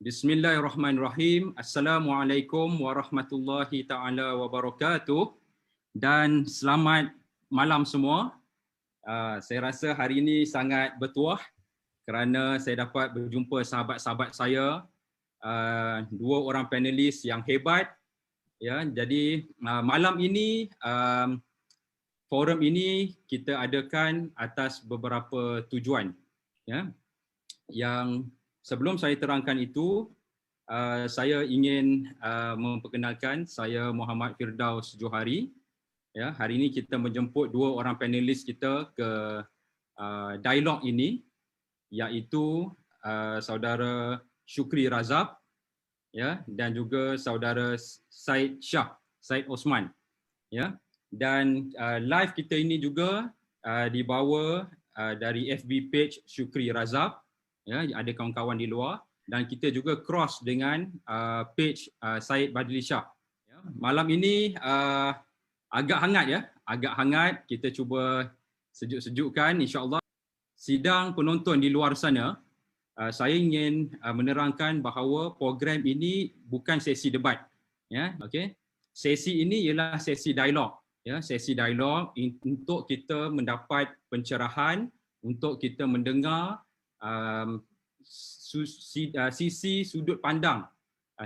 Bismillahirrahmanirrahim. Assalamualaikum warahmatullahi taala wabarakatuh dan selamat malam semua. Saya rasa hari ini sangat bertuah kerana saya dapat berjumpa sahabat-sahabat saya, dua orang panelis yang hebat. Ya, jadi malam ini forum ini kita adakan atas beberapa tujuan. Ya, yang sebelum saya terangkan itu, saya ingin memperkenalkan saya Muhammad Firdaus Johari. Ya, hari ini kita menjemput dua orang panelis kita ke dialog ini, iaitu saudara Syukri Razab, ya, dan juga saudara Syed Osman. Ya, dan live kita ini juga dibawa dari FB page Syukri Razab. Ya, ada kawan-kawan di luar, dan kita juga cross dengan page Syed Badli Shah. Ya, malam ini agak hangat, ya, agak hangat. Kita cuba sejuk-sejukkan insya-Allah. Sidang penonton di luar sana, saya ingin menerangkan bahawa program ini bukan sesi debat. Ya, okey. Sesi ini ialah sesi dialog. Ya, sesi dialog untuk kita mendapat pencerahan, untuk kita mendengar sisi sudut pandang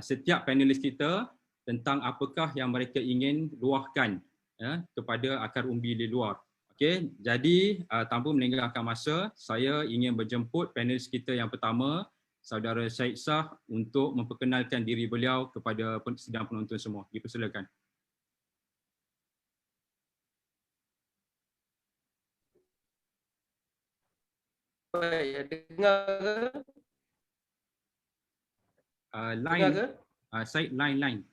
setiap panelis kita tentang apakah yang mereka ingin luahkan, ya, kepada akar umbi di luar. Okey, jadi tanpa melengahkan masa, saya ingin berjemput panelis kita yang pertama, saudara Syed Shah, untuk memperkenalkan diri beliau kepada sidang penonton semua. Dipersilakan. Baik, dengar ke? Line, dengar ke? Syed, line.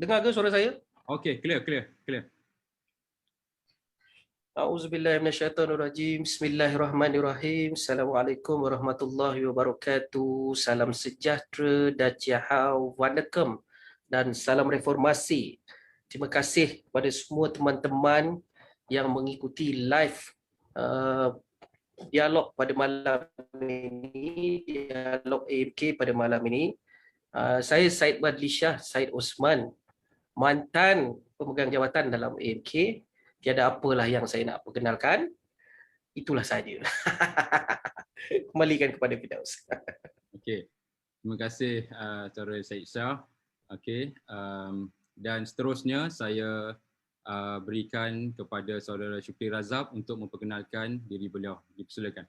Dengar ke suara saya? Okey, clear. A'udzubillahi minasyaitonirrajim. Bismillahirrahmanirrahim. Assalamualaikum warahmatullahi wabarakatuh. Salam sejahtera, dajahau, wanakkam dan salam reformasi. Terima kasih kepada semua teman-teman yang mengikuti live dialog pada malam ini, dialog AMK pada malam ini. Saya Syed Badli Shah, Syed Osman, mantan pemegang jawatan dalam AMK. Tiada apalah yang saya nak perkenalkan. Itulah saja. Kembalikan kepada Firdaus. Okey. Terima kasih saudara Syed Shah. Okey, dan seterusnya saya berikan kepada saudara Syukri Razab untuk memperkenalkan diri beliau. Dipersilakan.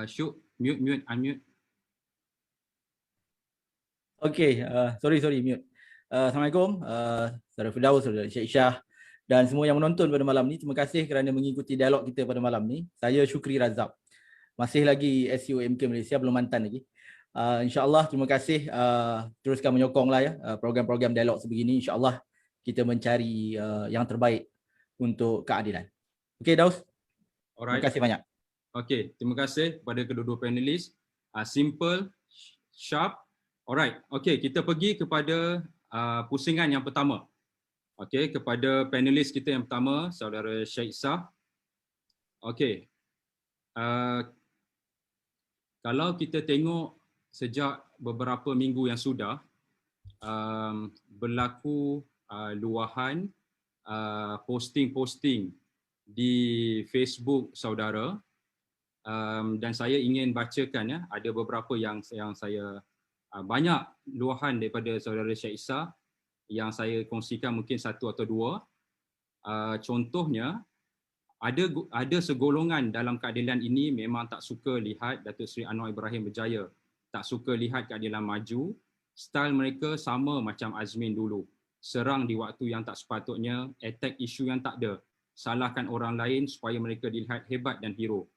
Syuk, unmute. Okey, sorry mute. Assalamualaikum, saudara Firdaus, saudara Syed Shah dan semua yang menonton pada malam ni. Terima kasih kerana mengikuti dialog kita pada malam ni. Saya Syukri Razab. Masih lagi SUMK Malaysia, belum mantan lagi. InsyaAllah terima kasih, teruskan menyokonglah ya program-program dialog sebegini. InsyaAllah kita mencari yang terbaik untuk keadilan. Okey Daus, terima kasih banyak. Okey, terima kasih kepada kedua-dua panelis. Simple, sharp. Alright, okey, kita pergi kepada pusingan yang pertama. Okey, kepada panelis kita yang pertama, saudara Syed Shah. Okey, kalau kita tengok sejak beberapa minggu yang sudah, berlaku luahan posting-posting di Facebook saudara, dan saya ingin bacakan, ya, ada beberapa yang saya banyak luahan daripada saudara Syed Shah yang saya kongsikan, mungkin satu atau dua. Contohnya, ada segolongan dalam keadilan ini memang tak suka lihat Datuk Seri Anwar Ibrahim berjaya, tak suka lihat keadilan maju. Style mereka sama macam Azmin dulu, serang di waktu yang tak sepatutnya, attack isu yang tak ada, salahkan orang lain supaya mereka dilihat hebat dan hero.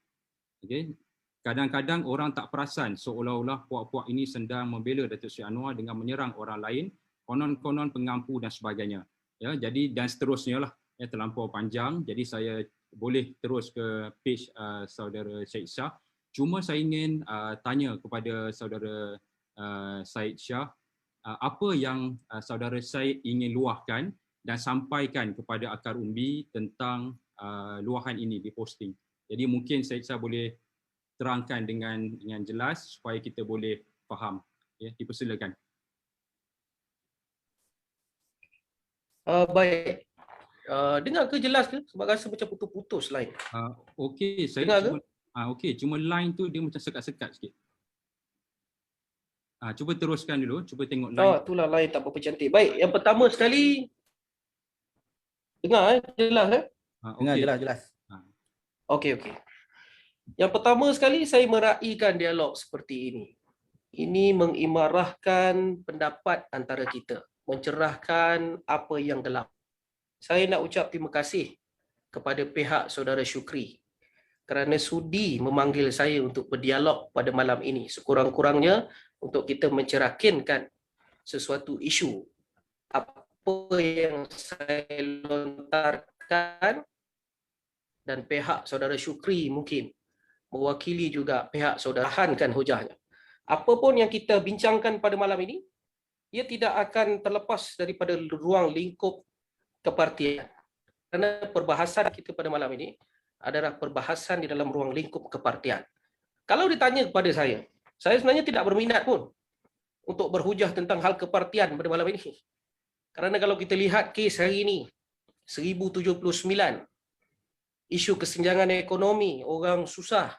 Okay. Kadang-kadang orang tak perasan seolah-olah puak-puak ini sedang membela Datuk Seri Anwar dengan menyerang orang lain, konon-konon pengampu dan sebagainya. Ya, jadi dan seterusnya lah, ya, terlampau panjang. Jadi saya boleh terus ke page saudara Syed Shah. Cuma saya ingin tanya kepada saudara Syed Shah, apa yang saudara Syed ingin luahkan dan sampaikan kepada Akar Umbi tentang luahan ini diposting. Jadi mungkin saya boleh terangkan dengan jelas supaya kita boleh faham. Ya, dipersilakan. Baik. Dengar ke jelas ke? Sebab rasa macam putus-putus lain. Okey, saya Dengar cuma cuma line tu dia macam sekat-sekat sikit. Cuba teruskan dulu, cuba tengok line. Itulah lain tak berapa cantik. Baik, yang pertama sekali dengar jelas Dengar Okey. jelas. Okey. Yang pertama sekali saya meraihkan dialog seperti ini. Ini mengimarahkan pendapat antara kita, mencerahkan apa yang gelap. Saya nak ucap terima kasih kepada pihak saudara Syukri kerana sudi memanggil saya untuk berdialog pada malam ini. Sekurang-kurangnya untuk kita mencerahkan sesuatu isu apa yang saya lontarkan, dan pihak saudara Syukri mungkin mewakili juga pihak saudara Hankan hujahnya. Apa pun yang kita bincangkan pada malam ini, ia tidak akan terlepas daripada ruang lingkup kepartian. Kerana perbahasan kita pada malam ini adalah perbahasan di dalam ruang lingkup kepartian. Kalau ditanya kepada saya sebenarnya tidak berminat pun untuk berhujah tentang hal kepartian pada malam ini. Kerana kalau kita lihat kes hari ini, 1079, isu kesenjangan ekonomi, orang susah,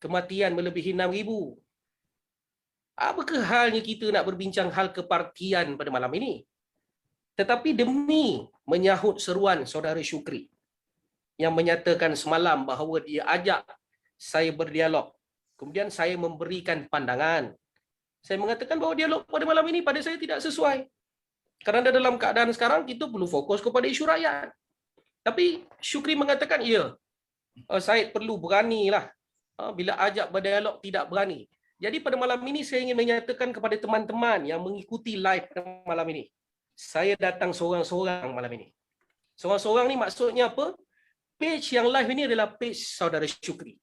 kematian melebihi 6,000. Apakah halnya kita nak berbincang hal kepartian pada malam ini? Tetapi demi menyahut seruan saudara Syukri yang menyatakan semalam bahawa dia ajak saya berdialog, kemudian saya memberikan pandangan. Saya mengatakan bahawa dialog pada malam ini pada saya tidak sesuai. Kerana dalam keadaan sekarang kita perlu fokus kepada isu rakyat. Tapi Syukri mengatakan, ya, Syed perlu beranilah. Bila ajak berdialog tidak berani. Jadi pada malam ini saya ingin menyatakan kepada teman-teman yang mengikuti live pada malam ini, saya datang seorang-seorang malam ini. Seorang-seorang ni maksudnya apa? Page yang live ini adalah page saudara Syukri.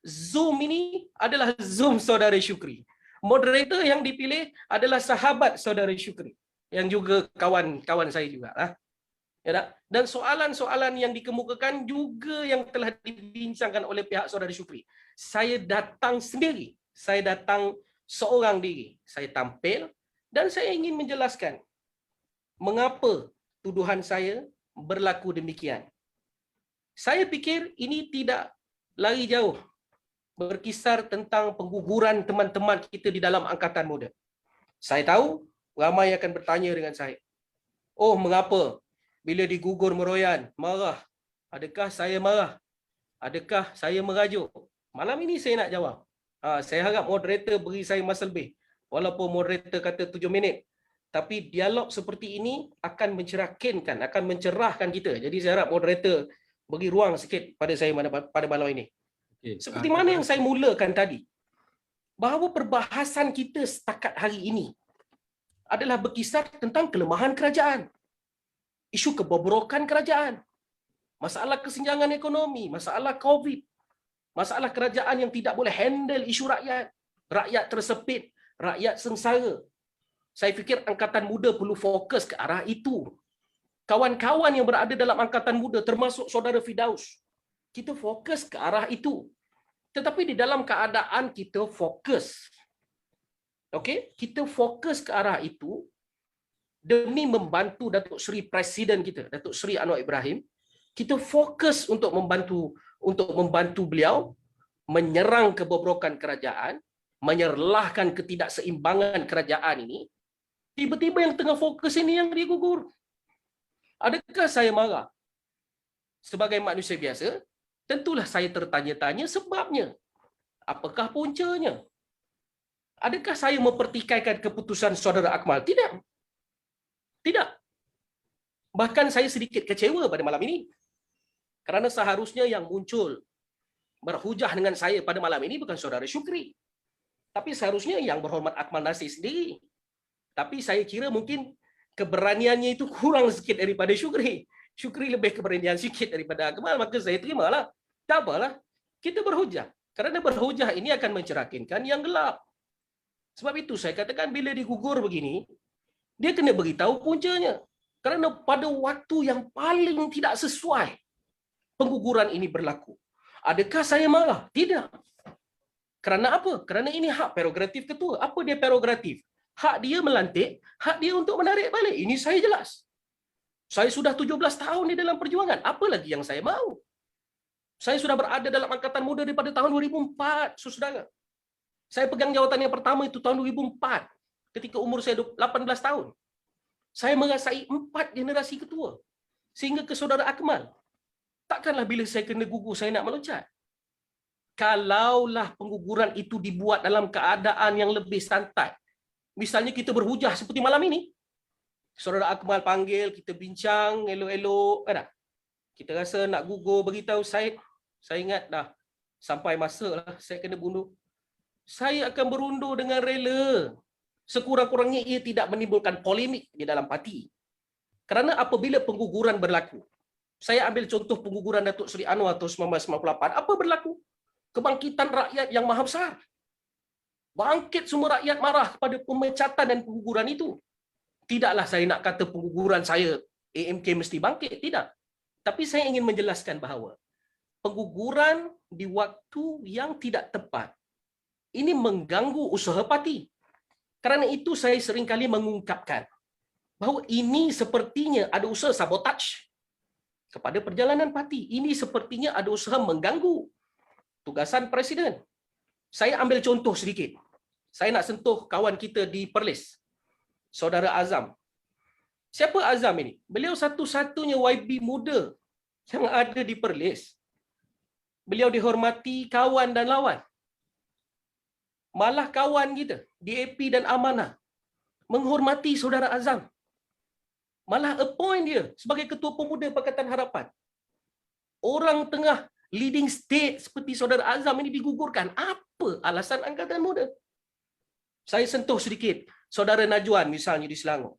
Zoom ini adalah Zoom saudara Syukri. Moderator yang dipilih adalah sahabat saudara Syukri, yang juga kawan-kawan saya juga. Ya tak? Dan soalan-soalan yang dikemukakan juga yang telah dibincangkan oleh pihak saudara Syukri. Saya datang sendiri. Saya datang seorang diri. Saya tampil dan saya ingin menjelaskan mengapa tuduhan saya berlaku demikian. Saya fikir ini tidak lari jauh berkisar tentang pengguguran teman-teman kita di dalam Angkatan Muda. Saya tahu ramai akan bertanya dengan saya, oh, mengapa bila digugur meroyan, marah? Adakah saya marah? Adakah saya merajuk? Malam ini saya nak jawab. Saya harap moderator beri saya masa lebih. Walaupun moderator kata 7 minit. Tapi dialog seperti ini akan mencerahkan, akan mencerahkan kita. Jadi saya harap moderator beri ruang sikit pada saya pada malam ini. Seperti mana yang saya mulakan tadi. Bahawa perbahasan kita setakat hari ini adalah berkisar tentang kelemahan kerajaan. Isu kebobrokan kerajaan. Masalah kesenjangan ekonomi, masalah COVID. Masalah kerajaan yang tidak boleh handle isu rakyat. Rakyat tersepit, rakyat sengsara. Saya fikir Angkatan Muda perlu fokus ke arah itu. Kawan-kawan yang berada dalam Angkatan Muda termasuk saudara Firdaus, kita fokus ke arah itu. Tetapi di dalam keadaan kita fokus, kita fokus ke arah itu demi membantu Datuk Seri Presiden kita, Datuk Seri Anwar Ibrahim. Kita fokus untuk membantu beliau menyerang kebobrokan kerajaan, menyerlahkan ketidakseimbangan kerajaan ini. Tiba-tiba yang tengah fokus ini yang digugur. Adakah saya marah? Sebagai manusia biasa, tentulah saya tertanya-tanya sebabnya. Apakah puncanya? Adakah saya mempertikaikan keputusan saudara Akmal? Tidak. Tidak. Bahkan saya sedikit kecewa pada malam ini. Kerana seharusnya yang muncul berhujah dengan saya pada malam ini bukan saudara Syukri. Tapi seharusnya yang berhormat Akmal Nasir sendiri. Tapi saya kira mungkin keberaniannya itu kurang sikit daripada Syukri. Syukri lebih keberanian sikit daripada Akmal, maka saya terimalah. Tak apalah, kita berhujah. Kerana berhujah ini akan mencerahkan yang gelap. Sebab itu saya katakan bila digugur begini, dia kena beritahu puncanya. Kerana pada waktu yang paling tidak sesuai pengguguran ini berlaku. Adakah saya marah? Tidak. Kerana apa? Kerana ini hak prerogatif ketua. Apa dia prerogatif? Hak dia melantik, hak dia untuk menarik balik. Ini saya jelas. Saya sudah 17 tahun di dalam perjuangan. Apa lagi yang saya mahu? Saya sudah berada dalam Angkatan Muda daripada tahun 2004, saudara. Saya pegang jawatan yang pertama itu tahun 2004, ketika umur saya 18 tahun. Saya merasai 4 generasi ketua. Sehingga ke saudara Akmal, takkanlah bila saya kena gugur, saya nak meloncat. Kalaulah pengguguran itu dibuat dalam keadaan yang lebih santai. Misalnya kita berhujah seperti malam ini. Saudara Akmal panggil, kita bincang, elok-elok. Kan tak? Kita rasa nak gugur, beritahu Syed. Saya ingat dah, sampai masa lah saya kena bunuh. Saya akan berundur dengan rela. Sekurang-kurangnya ia tidak menimbulkan polemik di dalam parti. Kerana apabila pengguguran berlaku, saya ambil contoh pengguguran Datuk Seri Anwar tahun 1998, apa berlaku? Kebangkitan rakyat yang maha besar. Bangkit semua rakyat marah kepada pemecatan dan pengguguran itu. Tidaklah saya nak kata pengguguran saya, AMK mesti bangkit, tidak. Tapi saya ingin menjelaskan bahawa pengguguran di waktu yang tidak tepat, ini mengganggu usaha parti. Kerana itu saya seringkali mengungkapkan bahawa ini sepertinya ada usaha sabotaj kepada perjalanan parti. Ini sepertinya ada usaha mengganggu tugasan Presiden. Saya ambil contoh sedikit. Saya nak sentuh kawan kita di Perlis, Saudara Azam. Siapa Azam ini? Beliau satu-satunya YB muda yang ada di Perlis. Beliau dihormati kawan dan lawan. Malah kawan kita, DAP dan Amanah, menghormati Saudara Azam. Malah appoint dia sebagai Ketua Pemuda Pakatan Harapan. Orang tengah leading state seperti Saudara Azam ini digugurkan. Apa alasan Angkatan Muda? Saya sentuh sedikit Saudara Najwan misalnya di Selangor.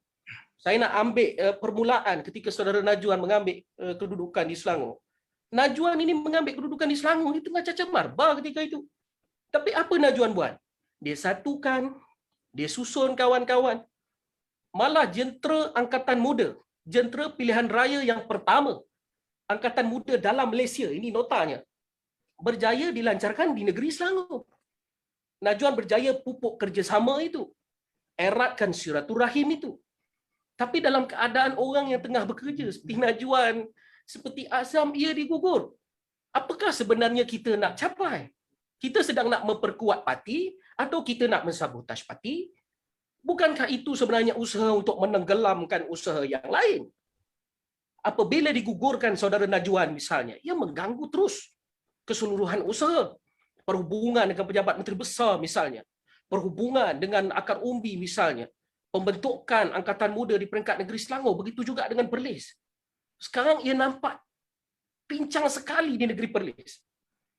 Saya nak ambil permulaan ketika Saudara Najwan mengambil kedudukan di Selangor. Najwan ini mengambil kedudukan di Selangor di tengah cacar marba ketika itu. Tapi apa Najwan buat? Dia satukan, dia susun kawan-kawan. Malah jentera Angkatan Muda, jentera pilihan raya yang pertama, Angkatan Muda dalam Malaysia, ini notanya, berjaya dilancarkan di negeri Selangor. Najwan berjaya pupuk kerjasama itu, eratkan silaturahim itu. Tapi dalam keadaan orang yang tengah bekerja, seperti Najwan, seperti Azam, ia digugur. Apakah sebenarnya kita nak capai? Kita sedang nak memperkuat parti atau kita nak mensabotaj parti? Bukankah itu sebenarnya usaha untuk menenggelamkan usaha yang lain? Apabila digugurkan Saudara Najwan misalnya, ia mengganggu terus keseluruhan usaha. Perhubungan dengan pejabat menteri besar misalnya. Perhubungan dengan akar umbi misalnya. Pembentukan Angkatan Muda di peringkat negeri Selangor, begitu juga dengan Perlis. Sekarang ia nampak pincang sekali di negeri Perlis.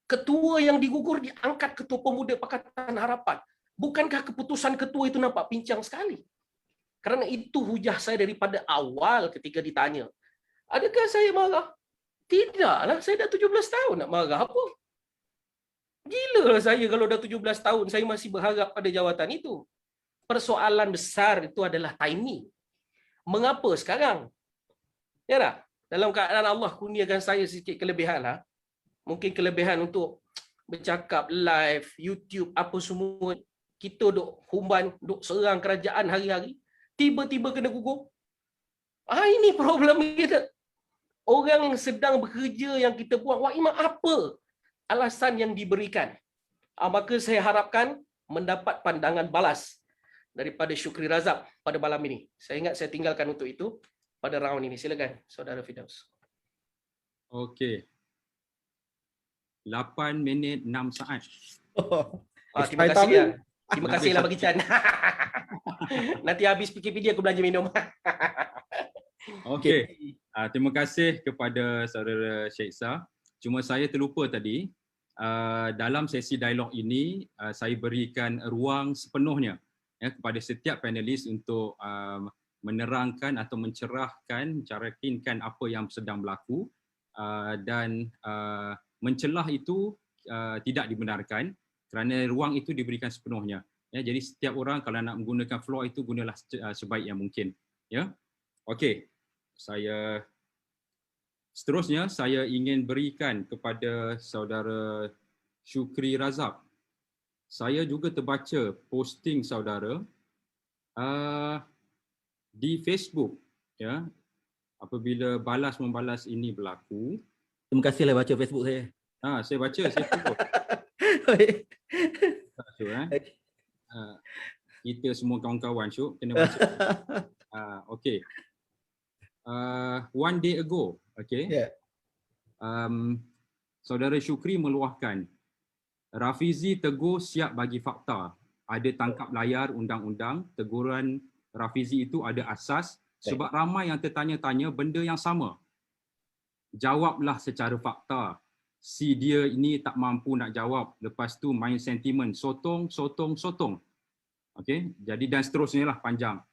Ketua yang digugur diangkat Ketua Pemuda Pakatan Harapan. Bukankah keputusan ketua itu nampak pincang sekali? Kerana itu hujah saya daripada awal ketika ditanya, adakah saya marah? Tidaklah, saya dah 17 tahun nak marah apa? Gila saya kalau dah 17 tahun saya masih berharap pada jawatan itu. Persoalan besar itu adalah timing. Mengapa sekarang? Ya tak? Dalam keadaan Allah kurniakan saya sedikit kelebihan lah. Mungkin kelebihan untuk bercakap live, YouTube, apa semua. Kita duk humban, duk serang kerajaan hari-hari. Tiba-tiba kena gugur. Ini problem kita. Orang yang sedang bekerja yang kita buat, wah apa alasan yang diberikan? Maka saya harapkan mendapat pandangan balas daripada Syukri Razak pada malam ini. Saya ingat saya tinggalkan untuk itu pada round ini. Silakan, Saudara Firdaus. Okey. 8 minit 6 saat. Terima kasih ya. Terima kasihlah bagi Chan. Nanti habis PKPD aku belanja minum. Okey. Terima kasih kepada Saudara Sheikh Shah. Cuma saya terlupa tadi, dalam sesi dialog ini saya berikan ruang sepenuhnya kepada setiap panelis untuk menerangkan atau mencerahkan, carakinkan apa yang sedang berlaku, dan mencelah itu tidak dibenarkan kerana ruang itu diberikan sepenuhnya. Jadi setiap orang kalau nak menggunakan floor itu gunalah sebaik yang mungkin. Ya. Okey. Seterusnya saya ingin berikan kepada saudara Syukri Razak. Saya juga terbaca posting saudara di Facebook, ya. Apabila balas-membalas ini berlaku. Terima kasihlah baca Facebook saya. Saya baca, saya follow. Kita semua kawan-kawan, Syuk, kena baca. Okay. One day ago, okay. Yeah. Saudara Syukri meluahkan, Rafizi tegur siap bagi fakta. Ada tangkap layar undang-undang, teguran Rafizi itu ada asas sebab ramai yang tertanya-tanya benda yang sama. Jawablah secara fakta. Si dia ini tak mampu nak jawab. Lepas tu main sentimen, sotong. Okey, jadi dan seterusnya lah panjang.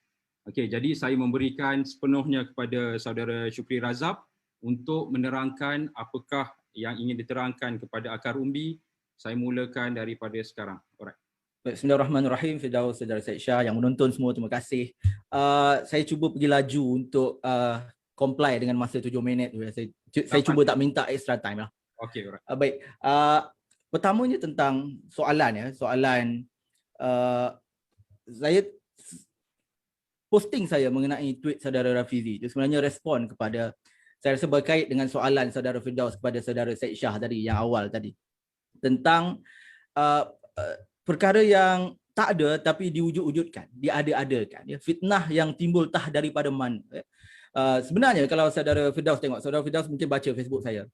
Okey, jadi saya memberikan sepenuhnya kepada saudara Syukri Razak untuk menerangkan apakah yang ingin diterangkan kepada akar umbi. Saya mulakan daripada sekarang. Alright. Bismillahirrahmanirrahim. Firdaus, saudara Syed Shah, yang menonton semua, terima kasih. Saya cuba pergi laju untuk comply dengan masa 7 minit. Saya cuba tak minta extra time lah. Okey, alright. Baik. Pertamanya tentang soalan, ya. Soalan saya posting saya mengenai tweet saudara Rafizi itu sebenarnya respon kepada, saya rasa berkait dengan soalan saudara Firdaus kepada saudara Syed Shah tadi yang awal tadi tentang perkara yang tak ada tapi diwujud-wujudkan, diada-adakan, ya. Fitnah yang timbul tah daripada mana. Sebenarnya kalau saudara Firdaus tengok, saudara Firdaus mungkin baca Facebook saya.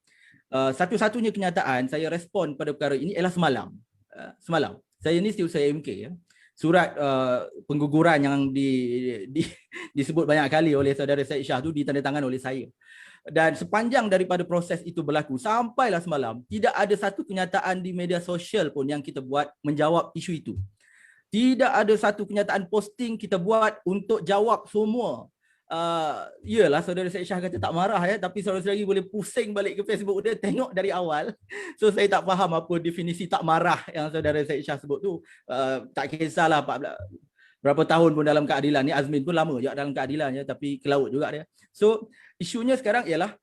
Satu-satunya kenyataan saya respon pada perkara ini ialah semalam. Semalam. Saya ni setiausaha AMK, ya. Surat pengguguran yang disebut banyak kali oleh saudara Syed Shah tu ditandatangan oleh saya. Dan sepanjang daripada proses itu berlaku sampailah semalam, tidak ada satu kenyataan di media sosial pun yang kita buat menjawab isu itu. Tidak ada satu kenyataan posting kita buat untuk jawab semua. Yalah, saudara Syed Shah kata tak marah, ya, tapi saudara lagi boleh pusing balik ke Facebook dia, tengok dari awal. So saya tak faham apa definisi tak marah yang saudara Syed Shah sebut tu. Tak kisahlah berapa tahun pun dalam keadilan ni, Azmin pun lama juga dalam keadilannya, tapi ke laut juga dia. So isunya sekarang ialah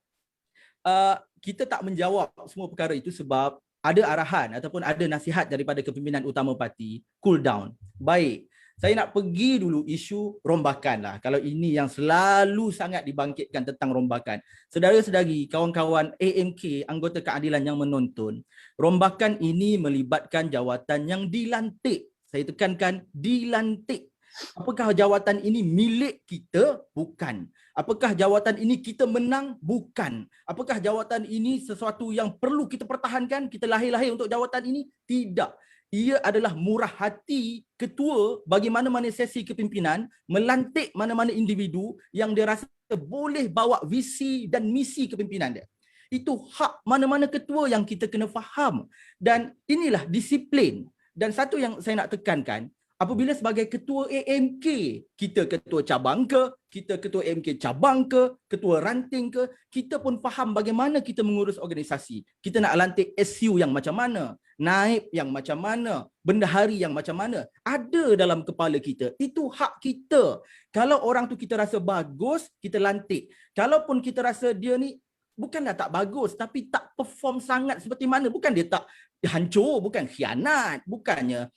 kita tak menjawab semua perkara itu sebab ada arahan ataupun ada nasihat daripada kepimpinan utama parti, cool down. Baik, saya nak pergi dulu isu rombakan lah. Kalau ini yang selalu sangat dibangkitkan tentang rombakan. Saudara-saudari, kawan-kawan AMK, anggota keadilan yang menonton, rombakan ini melibatkan jawatan yang dilantik. Saya tekankan dilantik. Apakah jawatan ini milik kita? Bukan. Apakah jawatan ini kita menang? Bukan. Apakah jawatan ini sesuatu yang perlu kita pertahankan? Kita lahir-lahir untuk jawatan ini? Tidak. Ia adalah murah hati ketua bagi mana-mana sesi kepimpinan melantik mana-mana individu yang dia rasa boleh bawa visi dan misi kepimpinan dia. Itu hak mana-mana ketua yang kita kena faham. Dan inilah disiplin. Dan satu yang saya nak tekankan, apabila sebagai ketua AMK, kita ketua cabang ke, kita ketua AMK cabang ke, ketua ranting ke, kita pun faham bagaimana kita mengurus organisasi. Kita nak lantik SU yang macam mana, naib yang macam mana, bendahari yang macam mana, ada dalam kepala kita. Itu hak kita. Kalau orang tu kita rasa bagus, kita lantik. Kalaupun kita rasa dia ni bukanlah tak bagus, tapi tak perform sangat seperti mana, bukan dia tak hancur, bukan khianat, bukannya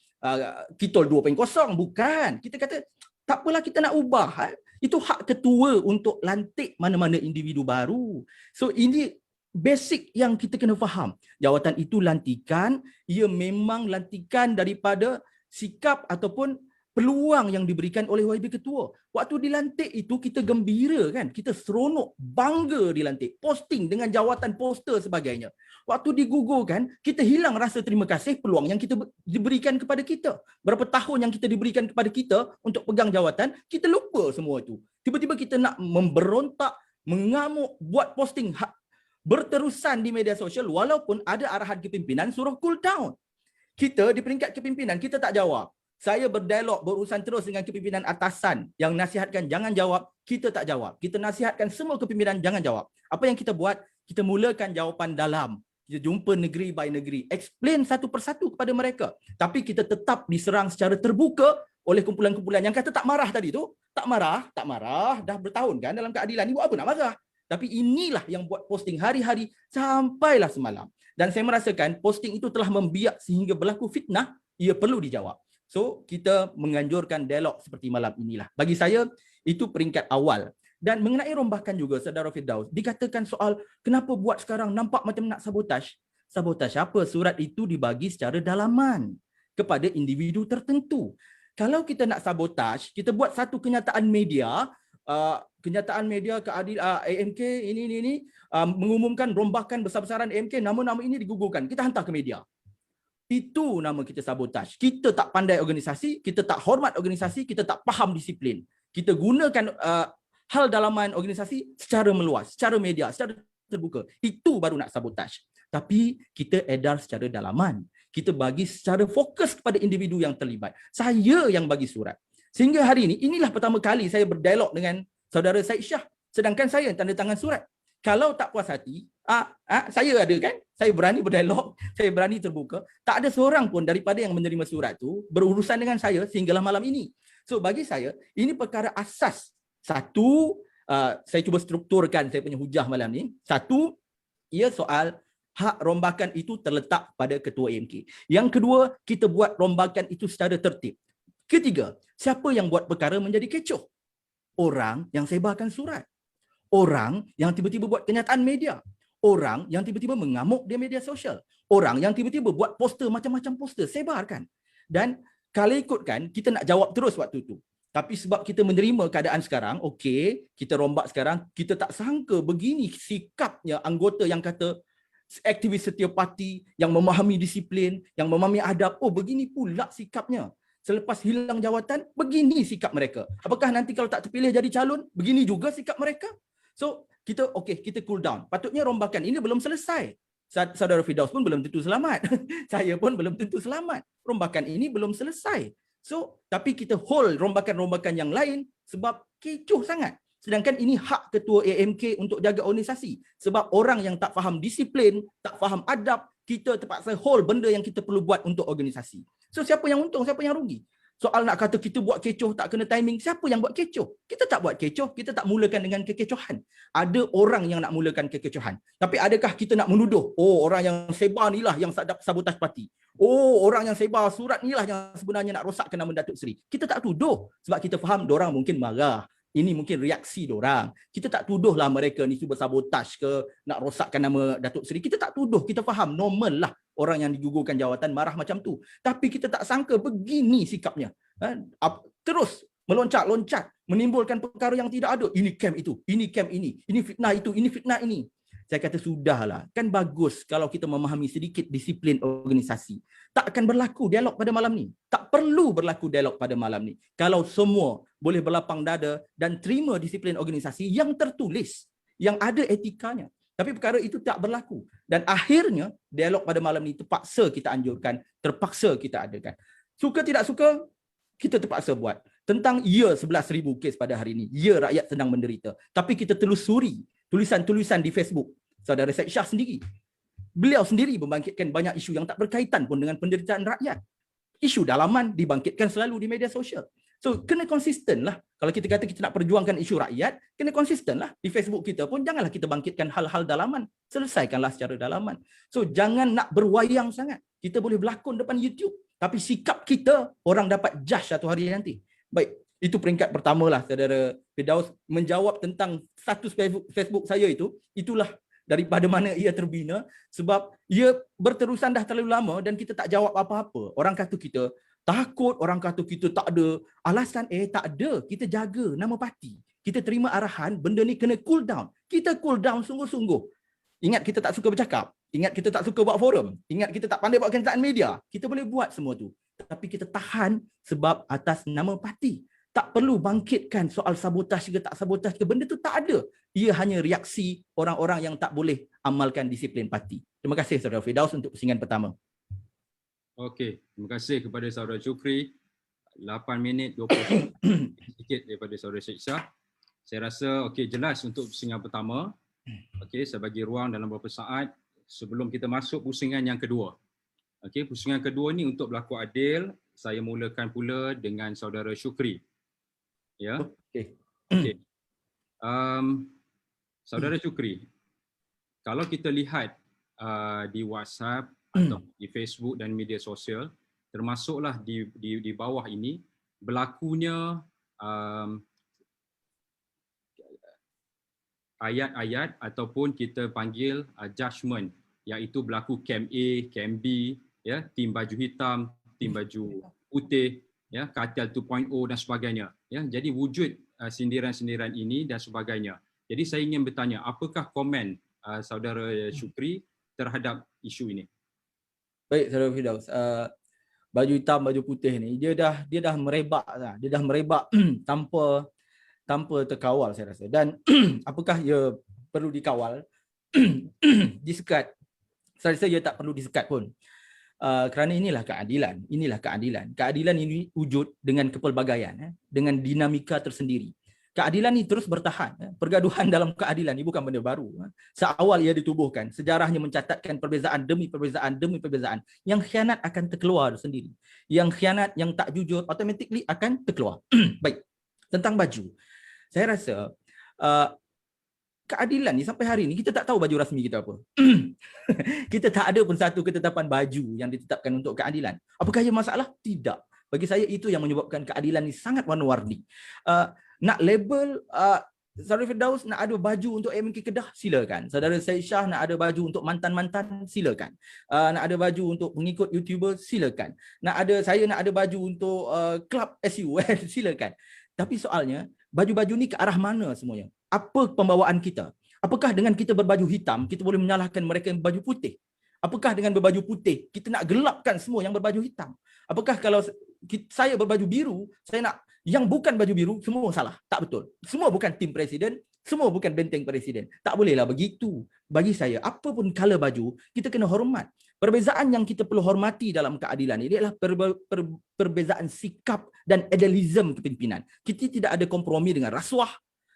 Kitol 2.0, bukan. Kita kata tak apalah, kita nak ubah. Itu hak ketua untuk lantik mana-mana individu baru. So ini basic yang kita kena faham. Jawatan itu lantikan, ia memang lantikan daripada sikap ataupun peluang yang diberikan oleh YB ketua. Waktu dilantik itu kita gembira kan, kita seronok, bangga dilantik, posting dengan jawatan poster sebagainya. Waktu digugurkan, kita hilang rasa terima kasih peluang yang kita diberikan kepada kita. Berapa tahun yang kita diberikan kepada kita untuk pegang jawatan, kita lupa semua itu. Tiba-tiba kita nak memberontak, mengamuk, buat posting berterusan di media sosial walaupun ada arahan kepimpinan suruh cool down. Kita di peringkat kepimpinan, kita tak jawab. Saya berdialog, berurusan terus dengan kepimpinan atasan yang nasihatkan jangan jawab, kita tak jawab. Kita nasihatkan semua kepimpinan jangan jawab. Apa yang kita buat? Kita mulakan jawapan dalam. Kita jumpa negeri by negeri. Explain satu persatu kepada mereka. Tapi kita tetap diserang secara terbuka oleh kumpulan-kumpulan yang kata tak marah tadi tu, tak marah, dah bertahun kan dalam keadilan ni, buat apa nak marah? Tapi inilah yang buat posting hari-hari sampailah semalam. Dan saya merasakan posting itu telah membiak sehingga berlaku fitnah, ia perlu dijawab. So, kita menganjurkan dialog seperti malam inilah. Bagi saya, itu peringkat awal. Dan mengenai rombakan juga, Saudara Firdaus, dikatakan soal kenapa buat sekarang nampak macam nak sabotaj. Sabotaj apa? Surat itu dibagi secara dalaman kepada individu tertentu. Kalau kita nak sabotaj, kita buat satu kenyataan media AMK ini mengumumkan rombakan besar-besaran AMK, nama-nama ini digugurkan, kita hantar ke media. Itu nama kita sabotaj. Kita tak pandai organisasi, kita tak hormat organisasi, kita tak faham disiplin. Kita gunakan hal dalaman organisasi secara meluas, secara media, secara terbuka. Itu baru nak sabotaj. Tapi kita edar secara dalaman. Kita bagi secara fokus kepada individu yang terlibat. Saya yang bagi surat. Sehingga hari ini, inilah pertama kali saya berdialog dengan Saudara Syed Shah. Sedangkan saya yang tanda tangan surat. Kalau tak puas hati, saya ada kan? Saya berani berdialog, saya berani terbuka. Tak ada seorang pun daripada yang menerima surat tu berurusan dengan saya sehinggalah malam ini. So bagi saya, ini perkara asas. Satu, saya cuba strukturkan saya punya hujah malam ni. Satu, ia soal hak rombakan itu terletak pada ketua AMK. Yang kedua, kita buat rombakan itu secara tertib. Ketiga, siapa yang buat perkara menjadi kecoh? Orang yang sebarkan surat. Orang yang tiba-tiba buat kenyataan media. Orang yang tiba-tiba mengamuk di media sosial. Orang yang tiba-tiba buat poster, macam-macam poster, sebarkan. Dan kalau ikutkan, kita nak jawab terus waktu itu. Tapi sebab kita menerima keadaan sekarang, okey, kita rombak sekarang, kita tak sangka begini sikapnya anggota yang kata aktivis setiap parti, yang memahami disiplin, yang memahami adab. Oh, begini pula sikapnya. Selepas hilang jawatan, begini sikap mereka. Apakah nanti kalau tak terpilih jadi calon, begini juga sikap mereka? So, kita cool down. Patutnya rombakan ini belum selesai. Saudara Firdaus pun belum tentu selamat. Saya pun belum tentu selamat. Rombakan ini belum selesai. So, tapi kita hold rombakan-rombakan yang lain sebab kecoh sangat. Sedangkan ini hak ketua AMK untuk jaga organisasi. Sebab orang yang tak faham disiplin, tak faham adab, kita terpaksa hold benda yang kita perlu buat untuk organisasi. So, siapa yang untung, siapa yang rugi? Soal nak kata kita buat kecoh tak kena timing, siapa yang buat kecoh? Kita tak buat kecoh, kita tak mulakan dengan kekecohan. Ada orang yang nak mulakan kekecohan. Tapi adakah kita nak menuduh, oh orang yang sebar ni lah yang sabotaj parti. Oh orang yang sebar surat ni lah yang sebenarnya nak rosakkan nama Datuk Seri. Kita tak tuduh sebab kita faham diorang mungkin marah. Ini mungkin reaksi diorang. Kita tak tuduhlah mereka ni cuba sabotaj ke nak rosakkan nama Datuk Seri. Kita tak tuduh, kita faham normal lah orang yang digugurkan jawatan marah macam tu. Tapi kita tak sangka begini sikapnya. Terus meloncat-loncat, menimbulkan perkara yang tidak ada. Ini kem itu, ini kem ini fitnah itu, ini fitnah ini. Saya kata sudahlah, kan bagus kalau kita memahami sedikit disiplin organisasi. Tak akan berlaku dialog pada malam ni. Tak perlu berlaku dialog pada malam ni. Kalau semua boleh berlapang dada dan terima disiplin organisasi yang tertulis, yang ada etikanya. Tapi perkara itu tak berlaku. Dan akhirnya dialog pada malam ni terpaksa kita anjurkan, terpaksa kita adakan. Suka tidak suka, kita terpaksa buat. Tentang 11,000 kes pada hari ini. Ya, rakyat sedang menderita. Tapi kita telusuri tulisan-tulisan di Facebook. Saudara Syed Shah sendiri. Beliau sendiri membangkitkan banyak isu yang tak berkaitan pun dengan penderitaan rakyat. Isu dalaman dibangkitkan selalu di media sosial. So, kena konsisten lah. Kalau kita kata kita nak perjuangkan isu rakyat, kena konsisten lah. Di Facebook kita pun, janganlah kita bangkitkan hal-hal dalaman. Selesaikanlah secara dalaman. So, jangan nak berwayang sangat. Kita boleh berlakon depan YouTube. Tapi sikap kita, orang dapat judge satu hari nanti. Baik, itu peringkat pertama lah, Saudara Firdaus. Menjawab tentang status Facebook saya itu, itulah daripada mana ia terbina. Sebab ia berterusan dah terlalu lama dan kita tak jawab apa-apa. Orang kata kita takut, orang kata kita tak ada alasan. Tak ada. Kita jaga nama parti. Kita terima arahan, benda ni kena cool down. Kita cool down sungguh-sungguh. Ingat kita tak suka bercakap. Ingat kita tak suka buat forum. Ingat kita tak pandai buat kenyataan media. Kita boleh buat semua tu. Tapi kita tahan sebab atas nama parti. Tak perlu bangkitkan soal sabotaj ke tak sabotaj ke. Benda tu tak ada. Ia hanya reaksi orang-orang yang tak boleh amalkan disiplin parti. Terima kasih Saudara Firdaus untuk pusingan pertama. Okey, terima kasih kepada Saudara Syukri. 8 minit 20 sedikit daripada Saudara Syed Shah. Saya rasa okey, jelas untuk pusingan pertama. Okey, saya bagi ruang dalam beberapa saat sebelum kita masuk pusingan yang kedua. Okey, pusingan kedua ni untuk berlaku adil, saya mulakan pula dengan saudara Syukri. Ya. Okey. Okey. Saudara Syukri, kalau kita lihat di WhatsApp atau di Facebook dan media sosial, termasuklah di bawah ini berlakunya ayat-ayat ataupun kita panggil judgement, iaitu berlaku camp A, camp B, ya, tim baju hitam, tim baju putih, ya, kartel 2.0 dan sebagainya, ya. Jadi wujud sindiran-sindiran ini dan sebagainya. Jadi saya ingin bertanya, apakah komen saudara Syukri terhadap isu ini? Baik, saudara Firdaus. Baju hitam, baju putih ni dia dah merebak dah. Dia dah merebak tanpa terkawal saya rasa. Dan apakah ia perlu dikawal? Disekat. Saya rasa ia tak perlu disekat pun. Kerana inilah keadilan. Inilah keadilan. Keadilan ini wujud dengan kepelbagaian, dengan dinamika tersendiri. Keadilan ini terus bertahan. Pergaduhan dalam keadilan ini bukan benda baru. Seawal ia ditubuhkan, sejarahnya mencatatkan perbezaan demi perbezaan demi perbezaan. Yang khianat akan terkeluar sendiri. Yang khianat, yang tak jujur, automatically akan terkeluar. Baik, tentang baju. Saya rasa keadilan ni sampai hari ni kita tak tahu baju rasmi kita apa. Kita tak ada pun satu ketetapan baju yang ditetapkan untuk keadilan. Apakah ia masalah? Tidak. Bagi saya itu yang menyebabkan keadilan ni sangat warna-warni. Nak label saudara Firdaus nak ada baju untuk MK Kedah, silakan. Saudara Syed Shah nak ada baju untuk mantan-mantan, silakan. Nak ada baju untuk pengikut YouTuber, silakan. Saya nak ada baju untuk klub SU, silakan. Tapi soalnya, baju-baju ni ke arah mana semuanya? Apa pembawaan kita? Apakah dengan kita berbaju hitam, kita boleh menyalahkan mereka yang berbaju putih? Apakah dengan berbaju putih, kita nak gelapkan semua yang berbaju hitam? Apakah kalau saya berbaju biru, saya nak yang bukan baju biru, semua salah? Tak betul. Semua bukan tim presiden, semua bukan benteng presiden. Tak bolehlah begitu. Bagi saya, apapun color baju, kita kena hormat. Perbezaan yang kita perlu hormati dalam keadilan ini adalah perbezaan sikap dan idealisme kepimpinan. Kita tidak ada kompromi dengan rasuah,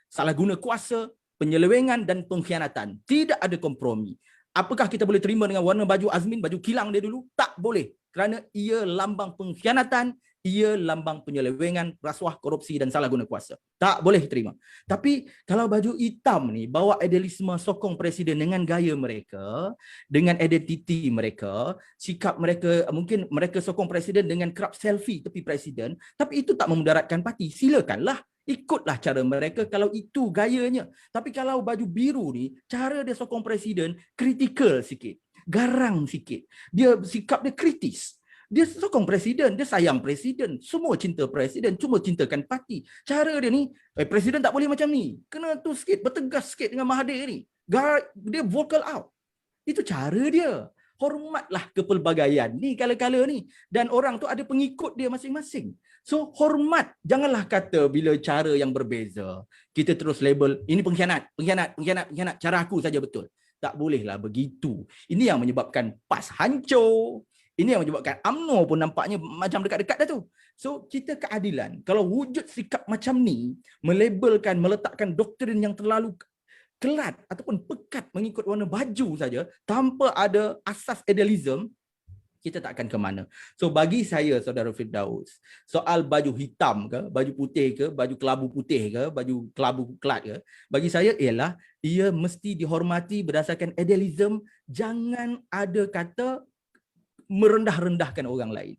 salah guna kuasa, penyelewengan dan pengkhianatan. Tidak ada kompromi. Apakah kita boleh terima dengan warna baju Azmin, baju kilang dia dulu? Tak boleh. Kerana ia lambang pengkhianatan, ia lambang penyelewengan, rasuah, korupsi dan salah guna kuasa. Tak boleh terima. Tapi kalau baju hitam ni bawa idealisme sokong presiden dengan gaya mereka, dengan identiti mereka, sikap mereka, mungkin mereka sokong presiden dengan kerap selfie tepi presiden, tapi itu tak memudaratkan parti. Silakanlah. Ikutlah cara mereka kalau itu gayanya. Tapi kalau baju biru ni, cara dia sokong presiden kritikal sikit, garang sikit. Dia sikap dia kritis. Dia sokong presiden, dia sayang presiden. Semua cinta presiden, cuma cintakan parti. Cara dia ni, presiden tak boleh macam ni. Kena tu sikit, bertegas sikit dengan Mahathir ni. Dia vocal out. Itu cara dia. Hormatlah kepelbagaian ni kala-kala ni. Dan orang tu ada pengikut dia masing-masing. So hormat. Janganlah kata bila cara yang berbeza, kita terus label, ini pengkhianat, pengkhianat. Cara aku saja betul. Tak bolehlah begitu. Ini yang menyebabkan PAS hancur. Ini yang menyebabkan UMNO pun nampaknya macam dekat-dekat dah tu. So kita keadilan. Kalau wujud sikap macam ni, melabelkan, meletakkan doktrin yang terlalu kelat ataupun pekat mengikut warna baju saja tanpa ada asas idealism, kita tak akan ke mana. So bagi saya, saudara Firdaus, soal baju hitam ke, baju putih ke, baju kelabu putih ke, baju kelabu kelat ke, bagi saya ialah ia mesti dihormati berdasarkan idealism. Jangan ada kata merendah-rendahkan orang lain.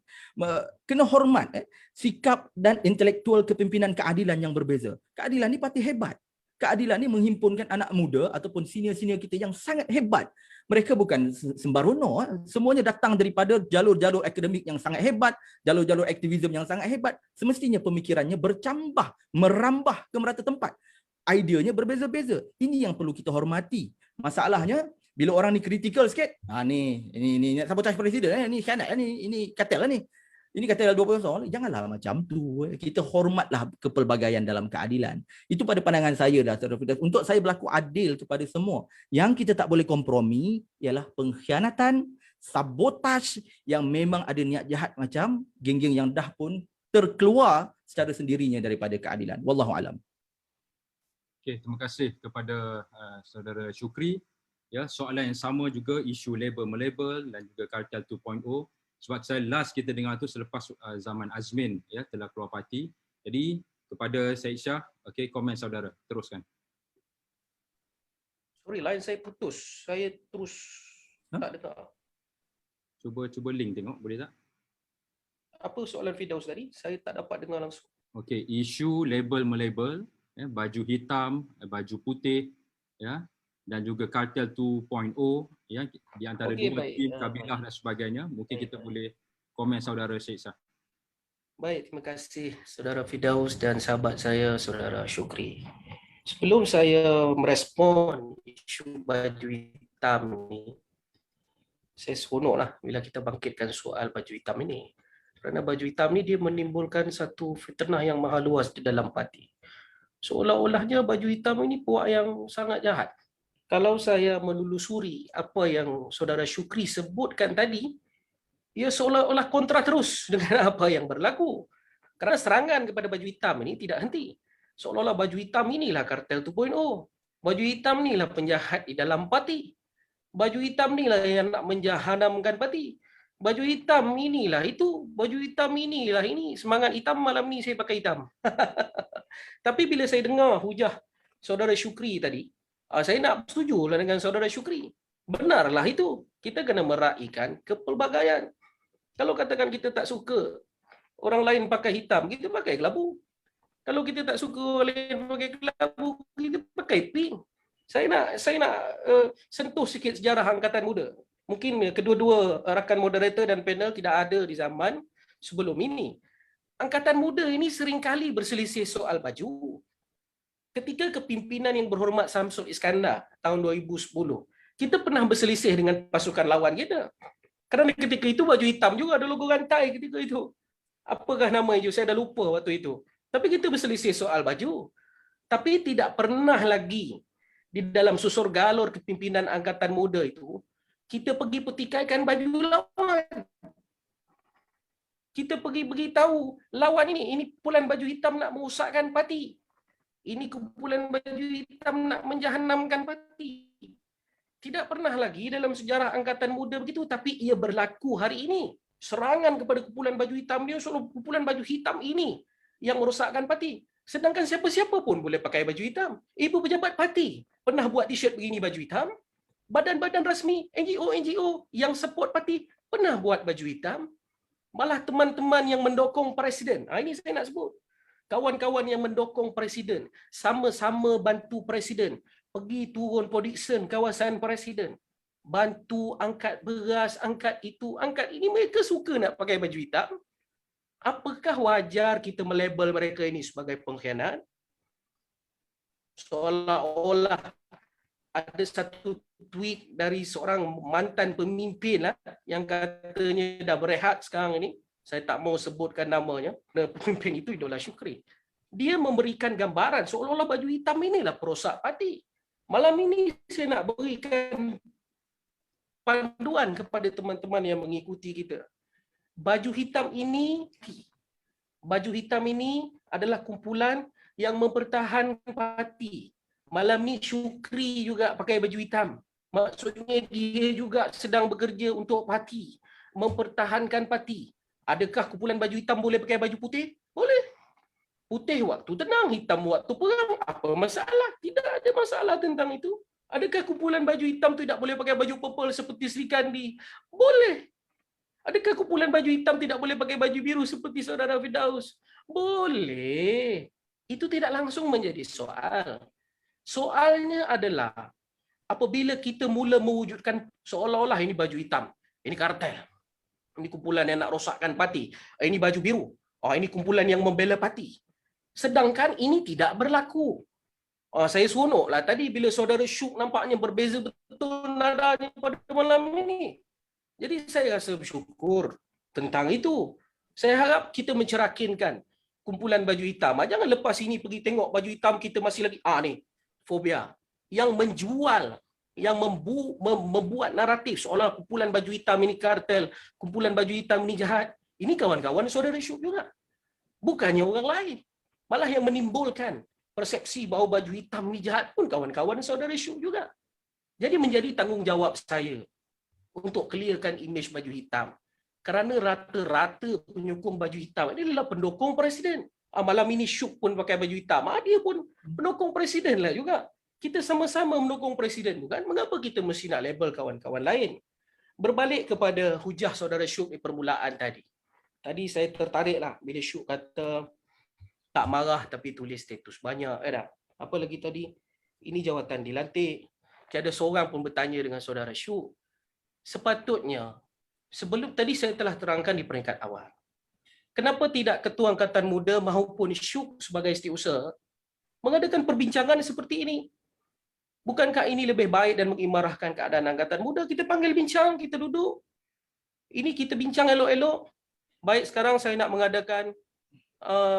Kena hormat sikap dan intelektual kepimpinan keadilan yang berbeza. Keadilan ni parti hebat. Keadilan ni menghimpunkan anak muda ataupun senior-senior kita yang sangat hebat. Mereka bukan sembarono. Semuanya datang daripada jalur-jalur akademik yang sangat hebat, jalur-jalur aktivisme yang sangat hebat. Semestinya pemikirannya bercambah, merambah ke merata tempat. Ideanya berbeza-beza. Ini yang perlu kita hormati. Masalahnya, bila orang ni kritikal sikit, ini sabotaj presiden, ni khianat, ini katil ni. Ini kata 20, janganlah macam tu. Kita hormatlah kepelbagaian dalam keadilan. Itu pada pandangan saya dah. Untuk saya berlaku adil kepada semua. Yang kita tak boleh kompromi ialah pengkhianatan, sabotaj yang memang ada niat jahat macam geng-geng yang dah pun terkeluar secara sendirinya daripada keadilan. Wallahu alam. Okey, terima kasih kepada saudara Syukri. Ya, soalan yang sama juga, isu label-melabel dan juga kartel 2.0. Sebab saya last kita dengar tu selepas zaman Azmin ya telah keluar parti. Jadi kepada Syed Shah, okey, komen saudara, teruskan. Sorry, line saya putus. Saya terus tak dengar. Cuba link tengok, boleh tak? Apa soalan Firdaus tadi? Saya tak dapat dengar langsung. Okey, isu label melabel, ya, baju hitam, baju putih, ya, dan juga kartel 2.0, ya, di antara dua tim, kabilah dan sebagainya. Mungkin kita boleh komen saudara Syed Shah. Baik, terima kasih saudara Firdaus dan sahabat saya saudara Syukri. Sebelum saya merespon isu baju hitam ni, saya seronoklah bila kita bangkitkan soal baju hitam ini. Kerana baju hitam ni dia menimbulkan satu fitnah yang maha luas di dalam parti. Seolah-olahnya baju hitam ini puak yang sangat jahat. Kalau saya menelusuri apa yang saudara Syukri sebutkan tadi, ia seolah-olah kontra terus dengan apa yang berlaku. Kerana serangan kepada baju hitam ini tidak henti. Seolah-olah baju hitam inilah kartel 2.0. Baju hitam inilah penjahat di dalam parti. Baju hitam inilah yang nak menjahanamkan parti. Baju hitam inilah itu. Baju hitam inilah ini. Semangat hitam malam ni saya pakai hitam. Tapi bila saya dengar hujah saudara Syukri tadi, saya nak setuju dengan saudara Syukri. Benarlah itu. Kita kena meraihkan kepelbagaian. Kalau katakan kita tak suka orang lain pakai hitam, kita pakai kelabu. Kalau kita tak suka orang lain pakai kelabu, kita pakai pink. Saya nak sentuh sikit sejarah Angkatan Muda. Mungkin kedua-dua rakan moderator dan panel tidak ada di zaman sebelum ini. Angkatan Muda ini seringkali berselisih soal baju. Ketika kepimpinan yang berhormat Samsul Iskandar tahun 2010, kita pernah berselisih dengan pasukan lawan kita. Kerana ketika itu baju hitam juga ada logo rantai ketika itu. Apakah nama itu? Saya dah lupa waktu itu. Tapi kita berselisih soal baju. Tapi tidak pernah lagi di dalam susur galur kepimpinan Angkatan Muda itu, kita pergi petikaikan baju lawan. Kita pergi beritahu lawan ini kumpulan baju hitam nak merosakkan parti. Ini kumpulan baju hitam nak menjahanamkan parti. Tidak pernah lagi dalam sejarah Angkatan Muda begitu, tapi ia berlaku hari ini. Serangan kepada kumpulan baju hitam dia, soal kumpulan baju hitam ini yang merosakkan parti. Sedangkan siapa-siapa pun boleh pakai baju hitam. Ibu pejabat parti pernah buat t-shirt begini baju hitam. Badan-badan rasmi, NGO yang support parti pernah buat baju hitam. Malah teman-teman yang mendukung presiden. Ini saya nak sebut. Kawan-kawan yang mendukung presiden, sama-sama bantu presiden. Pergi turun production kawasan presiden. Bantu angkat beras, angkat itu, angkat ini. Mereka suka nak pakai baju hitam. Apakah wajar kita melabel mereka ini sebagai pengkhianat? Seolah-olah ada satu tweet dari seorang mantan pemimpin lah, yang katanya dah berehat sekarang ini. Saya tak mau sebutkan namanya. Pemimpin itu Idola Syukri. Dia memberikan gambaran seolah-olah baju hitam inilah perosak parti. Malam ini saya nak berikan panduan kepada teman-teman yang mengikuti kita. Baju hitam ini adalah kumpulan yang mempertahankan parti. Malam ni Syukri juga pakai baju hitam. Maksudnya dia juga sedang bekerja untuk parti, mempertahankan parti. Adakah kumpulan baju hitam boleh pakai baju putih? Boleh. Putih waktu tenang, hitam waktu perang. Apa masalah? Tidak ada masalah tentang itu. Adakah kumpulan baju hitam tidak boleh pakai baju purple seperti Sri Kandi? Boleh. Adakah kumpulan baju hitam tidak boleh pakai baju biru seperti saudara Firdaus? Boleh. Itu tidak langsung menjadi soal. Soalnya adalah apabila kita mula mewujudkan seolah-olah ini baju hitam, ini kartel, ini kumpulan yang nak rosakkan parti, ini baju biru, ini kumpulan yang membela parti. Sedangkan ini tidak berlaku. Saya seronoklah tadi bila saudara Syuk nampaknya berbeza betul nadanya pada malam ini. Jadi saya rasa bersyukur tentang itu. Saya harap kita mencerakinkan kumpulan baju hitam. Jangan lepas ini pergi tengok baju hitam kita masih lagi ni fobia yang menjual, yang membuat naratif seolah kumpulan baju hitam ini kartel, kumpulan baju hitam ini jahat. Ini kawan-kawan saudara Syuk juga. Bukannya orang lain. Malah yang menimbulkan persepsi bahawa baju hitam ini jahat pun kawan-kawan saudara Syuk juga. Jadi menjadi tanggungjawab saya untuk clearkan imej baju hitam. kerana rata-rata penyokong baju hitam ini adalah pendukung presiden. Malam ini Syuk pun pakai baju hitam. Dia pun pendukung presiden lah juga. Kita sama-sama mendukung presiden, bukan? Mengapa kita mesti nak label kawan-kawan lain? Berbalik kepada hujah saudara Syuk di permulaan tadi. Tadi saya tertariklah bila Syuk kata tak marah tapi tulis status banyak. Apa lagi tadi? Ini jawatan dilantik. Tiada seorang pun bertanya dengan saudara Syuk. Sepatutnya, sebelum tadi saya telah terangkan di peringkat awal. Kenapa tidak Ketua Angkatan Muda maupun Syuk sebagai setiausaha mengadakan perbincangan seperti ini? Bukankah ini lebih baik dan mengimarahkan keadaan Angkatan Muda? Kita panggil bincang, kita duduk. Ini kita bincang elok-elok. Baik, sekarang saya nak mengadakan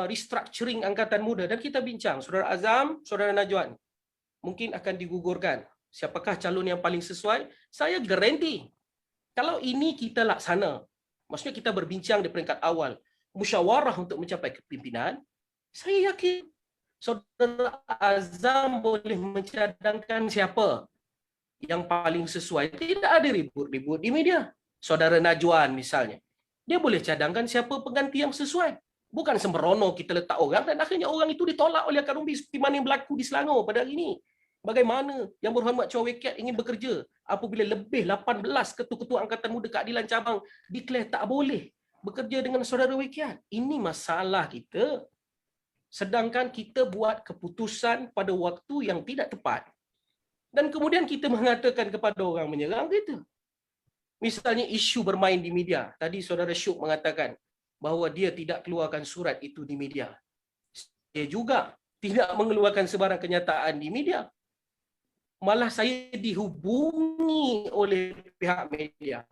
restructuring Angkatan Muda dan kita bincang. Saudara Azam, Saudara Najwan, mungkin akan digugurkan. Siapakah calon yang paling sesuai? Saya garanti. Kalau ini kita laksana, maksudnya kita berbincang di peringkat awal, musyawarah untuk mencapai kepimpinan, saya yakin Saudara Azam boleh mencadangkan siapa yang paling sesuai. Tidak ada ribut-ribut di media. Saudara Najwan misalnya, dia boleh cadangkan siapa pengganti yang sesuai. Bukan sembrono kita letak orang dan akhirnya orang itu ditolak oleh akar umbi seperti mana yang berlaku di Selangor pada hari ini. Bagaimana Yang Berhormat Chua Wee Kiat ingin bekerja apabila lebih 18 ketua-ketua Angkatan Muda Keadilan Cabang declare tak boleh bekerja dengan saudara Wee Kiat. Ini masalah kita. Sedangkan kita buat keputusan pada waktu yang tidak tepat. Dan kemudian kita mengatakan kepada orang menyerang kita. Misalnya isu bermain di media. Tadi saudara Syuk mengatakan bahawa dia tidak keluarkan surat itu di media. Dia juga tidak mengeluarkan sebarang kenyataan di media. Malah saya dihubungi oleh pihak media.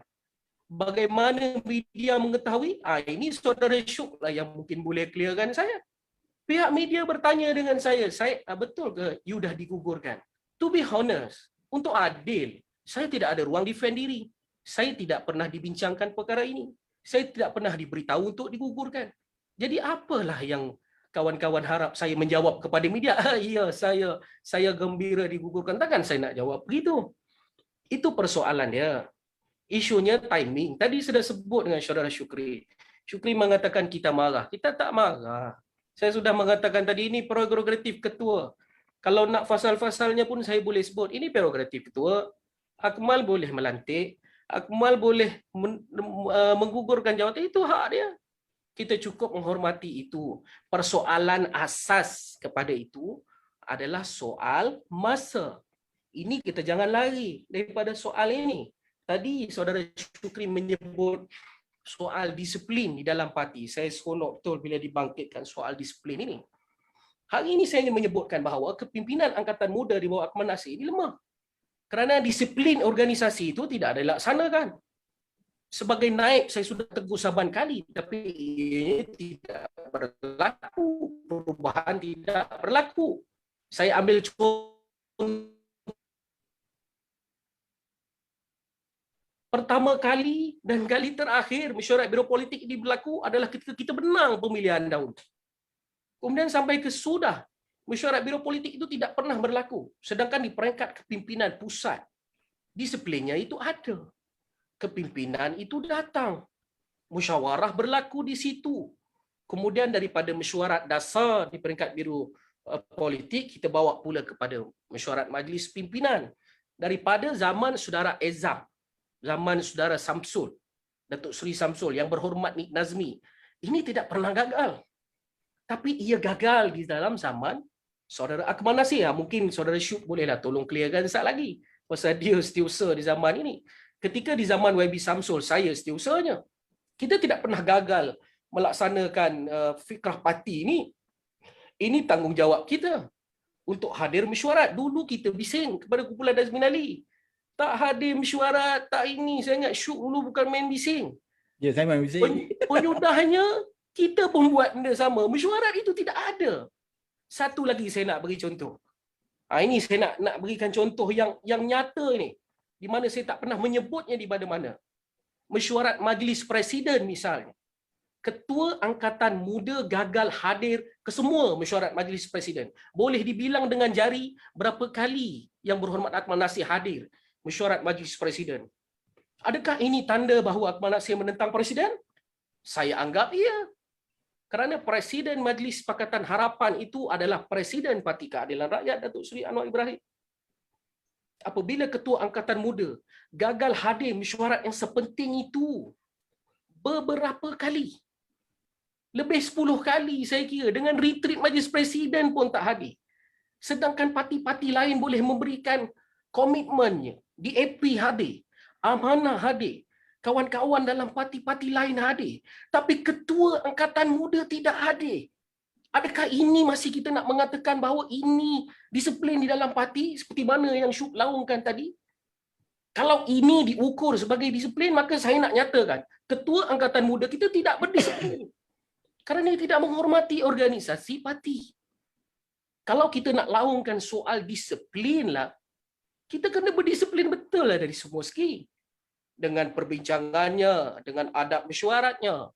Bagaimana media mengetahui? Ini saudara Syuk lah yang mungkin boleh clearkan saya. Pihak media bertanya dengan saya betul ke you dah digugurkan? To be honest, untuk adil, saya tidak ada ruang defend diri. Saya tidak pernah dibincangkan perkara ini. Saya tidak pernah diberitahu untuk digugurkan. Jadi apalah yang kawan-kawan harap saya menjawab kepada media? Ya, saya gembira digugurkan. Takkan saya nak jawab begitu. Itu persoalan dia. Isunya timing. Tadi sudah sebut dengan saudara Syukri. Syukri mengatakan kita marah. Kita tak marah. Saya sudah mengatakan tadi ini prerogatif ketua. Kalau nak fasal-fasalnya pun saya boleh sebut. Ini prerogatif ketua. Akmal boleh melantik. Akmal boleh menggugurkan jawatan. Itu hak dia. Kita cukup menghormati itu. Persoalan asas kepada itu adalah soal masa. Ini kita jangan lari daripada soal ini. Tadi saudara Syukri menyebut soal disiplin di dalam parti. Saya seronok betul bila dibangkitkan soal disiplin ini. Hari ini saya ingin menyebutkan bahawa kepimpinan Angkatan Muda di bawah Akmal Nasir ini lemah. Kerana disiplin organisasi itu tidak ada dilaksanakan. Sebagai naib saya sudah tegur saban kali, tapi ini tidak berlaku. Perubahan tidak berlaku. Saya ambil contoh pertama kali dan kali terakhir mesyuarat Biro Politik ini berlaku adalah ketika kita menang pemilihan daun. Kemudian sampai ke sudah, mesyuarat Biro Politik itu tidak pernah berlaku. Sedangkan di peringkat kepimpinan pusat, disiplinnya itu ada. Kepimpinan itu datang. Musyawarah berlaku di situ. Kemudian daripada mesyuarat dasar di peringkat Biro Politik, kita bawa pula kepada mesyuarat Majlis Pimpinan. Daripada zaman saudara Ezam, zaman saudara Samsul, Datuk Seri Samsul, yang berhormat Nik Nazmi. Ini tidak pernah gagal. Tapi ia gagal di dalam zaman saudara Akmal Nasir. Mungkin saudara Syuk bolehlah tolong clearkan sekali lagi. Pasal dia setiausaha di zaman ini. Ketika di zaman YB Samsul, saya setiausahanya. Kita tidak pernah gagal melaksanakan fikrah parti ini. Ini tanggungjawab kita untuk hadir mesyuarat. Dulu kita bising kepada kumpulan Dazmin Ali. Tak hadir mesyuarat, tak ini. Saya ingat Syuk dulu bukan main bising. Ya, saya main bising. Penyudahnya, kita pun buat benda sama. Mesyuarat itu tidak ada. Satu lagi saya nak beri contoh. Ini saya nak berikan contoh yang nyata ini. Di mana saya tak pernah menyebutnya di mana-mana. Mesyuarat Majlis Presiden misalnya. Ketua Angkatan Muda gagal hadir ke semua mesyuarat Majlis Presiden. Boleh dibilang dengan jari berapa kali Yang Berhormat Akmal Nasir hadir mesyuarat Majlis Presiden. Adakah ini tanda bahawa Akmal Nasir menentang Presiden? Saya anggap iya. Kerana Presiden Majlis Pakatan Harapan itu adalah Presiden Parti Keadilan Rakyat, Datuk Seri Anwar Ibrahim. Apabila Ketua Angkatan Muda gagal hadir mesyuarat yang sepenting itu beberapa kali, lebih 10 kali saya kira, dengan retreat Majlis Presiden pun tak hadir. Sedangkan parti-parti lain boleh memberikan komitmennya, DAP hadir, Amanah hadir, kawan-kawan dalam parti-parti lain hadir, tapi Ketua Angkatan Muda tidak hadir. Adakah ini masih kita nak mengatakan bahawa ini disiplin di dalam parti seperti mana yang Syuk laungkan tadi? Kalau ini diukur sebagai disiplin, maka saya nak nyatakan Ketua Angkatan Muda kita tidak berdisiplin. Kerana dia tidak menghormati organisasi parti. Kalau kita nak laungkan soal disiplin lah, kita kena berdisiplin betul lah dari semua segi. Dengan perbincangannya, dengan adab mesyuaratnya,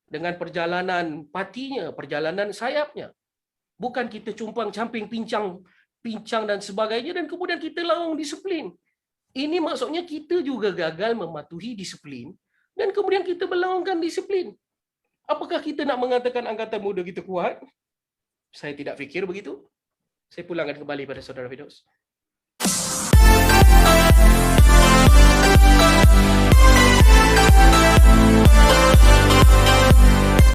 dengan perjalanan partinya, perjalanan sayapnya. Bukan kita cumpang-camping, pincang dan sebagainya dan kemudian kita laung disiplin. Ini maksudnya kita juga gagal mematuhi disiplin dan kemudian kita berlaungkan disiplin. Apakah kita nak mengatakan Angkatan Muda kita kuat? Saya tidak fikir begitu. Saya pulangkan kembali pada Saudara Firdaus.